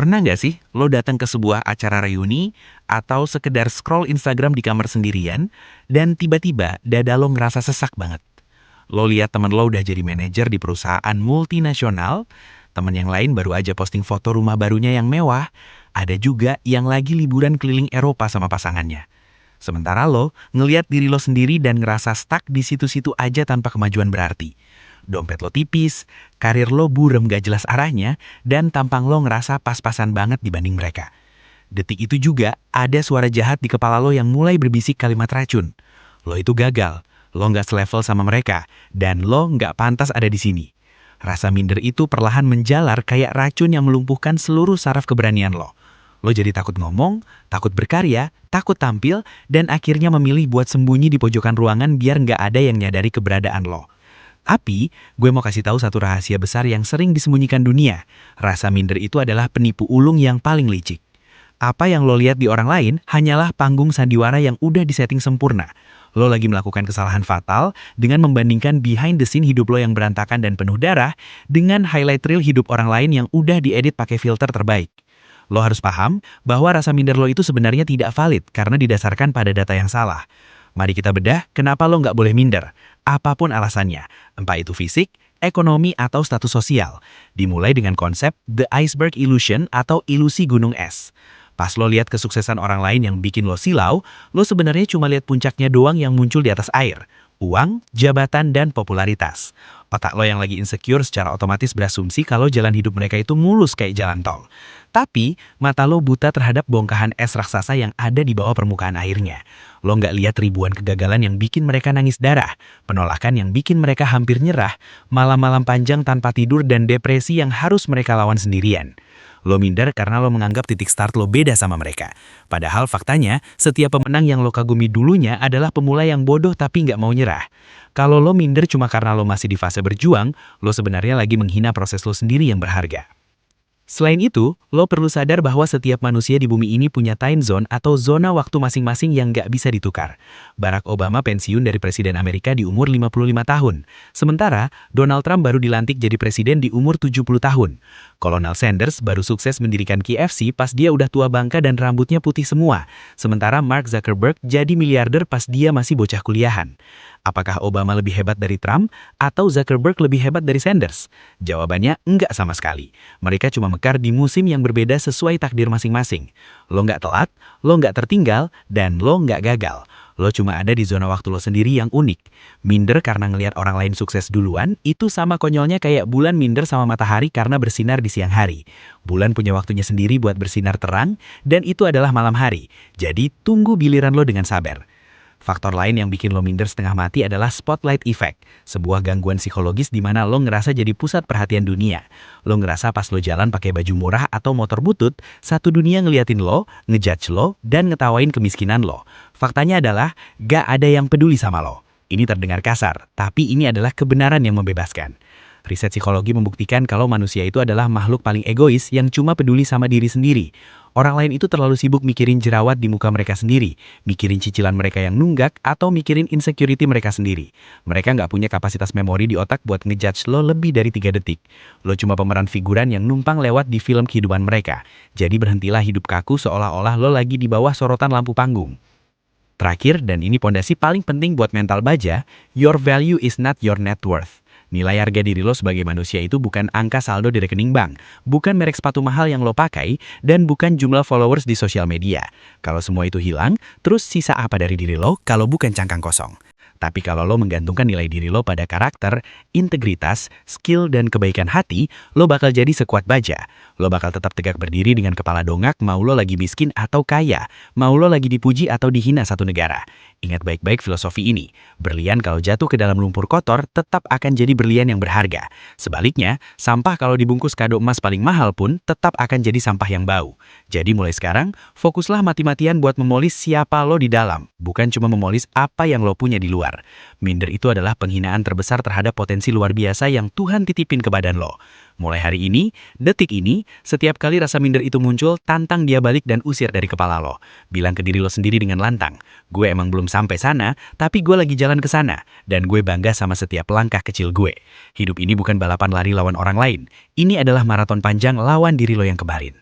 Pernah nggak sih lo datang ke sebuah acara reuni atau sekedar scroll Instagram di kamar sendirian dan tiba-tiba dada lo ngerasa sesak banget? Lo lihat temen lo udah jadi manajer di perusahaan multinasional, temen yang lain baru aja posting foto rumah barunya yang mewah, ada juga yang lagi liburan keliling Eropa sama pasangannya. Sementara lo ngeliat diri lo sendiri dan ngerasa stuck di situ-situ aja tanpa kemajuan berarti. Dompet lo tipis, karir lo burem gak jelas arahnya, dan tampang lo ngerasa pas-pasan banget dibanding mereka. Detik itu juga ada suara jahat di kepala lo yang mulai berbisik kalimat racun. Lo itu gagal, lo nggak selevel sama mereka, dan lo nggak pantas ada di sini. Rasa minder itu perlahan menjalar kayak racun yang melumpuhkan seluruh saraf keberanian lo. Lo jadi takut ngomong, takut berkarya, takut tampil, dan akhirnya memilih buat sembunyi di pojokan ruangan biar nggak ada yang nyadari keberadaan lo. Tapi, gue mau kasih tahu satu rahasia besar yang sering disembunyikan dunia. Rasa minder itu adalah penipu ulung yang paling licik. Apa yang lo lihat di orang lain hanyalah panggung sandiwara yang udah disetting sempurna. Lo lagi melakukan kesalahan fatal dengan membandingkan behind the scene hidup lo yang berantakan dan penuh darah dengan highlight reel hidup orang lain yang udah diedit pakai filter terbaik. Lo harus paham bahwa rasa minder lo itu sebenarnya tidak valid karena didasarkan pada data yang salah. Mari kita bedah kenapa lo nggak boleh minder, apapun alasannya, entah itu fisik, ekonomi, atau status sosial. Dimulai dengan konsep The Iceberg Illusion atau ilusi gunung es. Pas lo lihat kesuksesan orang lain yang bikin lo silau, lo sebenarnya cuma lihat puncaknya doang yang muncul di atas air. Uang, jabatan, dan popularitas. Otak lo yang lagi insecure secara otomatis berasumsi kalau jalan hidup mereka itu mulus kayak jalan tol. Tapi, mata lo buta terhadap bongkahan es raksasa yang ada di bawah permukaan airnya. Lo nggak lihat ribuan kegagalan yang bikin mereka nangis darah, penolakan yang bikin mereka hampir nyerah, malam-malam panjang tanpa tidur dan depresi yang harus mereka lawan sendirian. Lo minder karena lo menganggap titik start lo beda sama mereka. Padahal faktanya, setiap pemenang yang lo kagumi dulunya adalah pemula yang bodoh tapi nggak mau nyerah. Kalau lo minder cuma karena lo masih di fase berjuang, lo sebenarnya lagi menghina proses lo sendiri yang berharga. Selain itu, lo perlu sadar bahwa setiap manusia di bumi ini punya time zone atau zona waktu masing-masing yang nggak bisa ditukar. Barack Obama pensiun dari Presiden Amerika di umur 55 tahun. Sementara, Donald Trump baru dilantik jadi presiden di umur 70 tahun. Colonel Sanders baru sukses mendirikan KFC pas dia udah tua bangka dan rambutnya putih semua. Sementara Mark Zuckerberg jadi miliarder pas dia masih bocah kuliahan. Apakah Obama lebih hebat dari Trump atau Zuckerberg lebih hebat dari Sanders? Jawabannya enggak sama sekali. Mereka cuma mekar di musim yang berbeda sesuai takdir masing-masing. Lo nggak telat, lo nggak tertinggal, dan lo nggak gagal. Lo cuma ada di zona waktu lo sendiri yang unik. Minder karena ngelihat orang lain sukses duluan, itu sama konyolnya kayak bulan minder sama matahari karena bersinar di siang hari. Bulan punya waktunya sendiri buat bersinar terang, dan itu adalah malam hari. Jadi tunggu giliran lo dengan sabar. Faktor lain yang bikin lo minder setengah mati adalah spotlight effect, sebuah gangguan psikologis di mana lo ngerasa jadi pusat perhatian dunia. Lo ngerasa pas lo jalan pakai baju murah atau motor butut, satu dunia ngeliatin lo, ngejudge lo, dan ngetawain kemiskinan lo. Faktanya adalah, gak ada yang peduli sama lo. Ini terdengar kasar, tapi ini adalah kebenaran yang membebaskan. Riset psikologi membuktikan kalau manusia itu adalah makhluk paling egois yang cuma peduli sama diri sendiri. Orang lain itu terlalu sibuk mikirin jerawat di muka mereka sendiri, mikirin cicilan mereka yang nunggak, atau mikirin insecurity mereka sendiri. Mereka nggak punya kapasitas memori di otak buat ngejudge lo lebih dari 3 detik. Lo cuma pemeran figuran yang numpang lewat di film kehidupan mereka. Jadi berhentilah hidup kaku seolah-olah lo lagi di bawah sorotan lampu panggung. Terakhir, dan ini pondasi paling penting buat mental baja, your value is not your net worth. Nilai harga diri lo sebagai manusia itu bukan angka saldo di rekening bank, bukan merek sepatu mahal yang lo pakai, dan bukan jumlah followers di sosial media. Kalau semua itu hilang, terus sisa apa dari diri lo kalau bukan cangkang kosong? Tapi kalau lo menggantungkan nilai diri lo pada karakter, integritas, skill, dan kebaikan hati, lo bakal jadi sekuat baja. Lo bakal tetap tegak berdiri dengan kepala dongak mau lo lagi miskin atau kaya, mau lo lagi dipuji atau dihina satu negara. Ingat baik-baik filosofi ini, berlian kalau jatuh ke dalam lumpur kotor tetap akan jadi berlian yang berharga. Sebaliknya, sampah kalau dibungkus kado emas paling mahal pun tetap akan jadi sampah yang bau. Jadi mulai sekarang, fokuslah mati-matian buat memolis siapa lo di dalam, bukan cuma memolis apa yang lo punya di luar. Minder itu adalah penghinaan terbesar terhadap potensi luar biasa yang Tuhan titipin ke badan lo. Mulai hari ini, detik ini, setiap kali rasa minder itu muncul, tantang dia balik dan usir dari kepala lo. Bilang ke diri lo sendiri dengan lantang, gue emang belum sampai sana, tapi gue lagi jalan ke sana, dan gue bangga sama setiap langkah kecil gue. Hidup ini bukan balapan lari lawan orang lain, ini adalah maraton panjang lawan diri lo yang kemarin.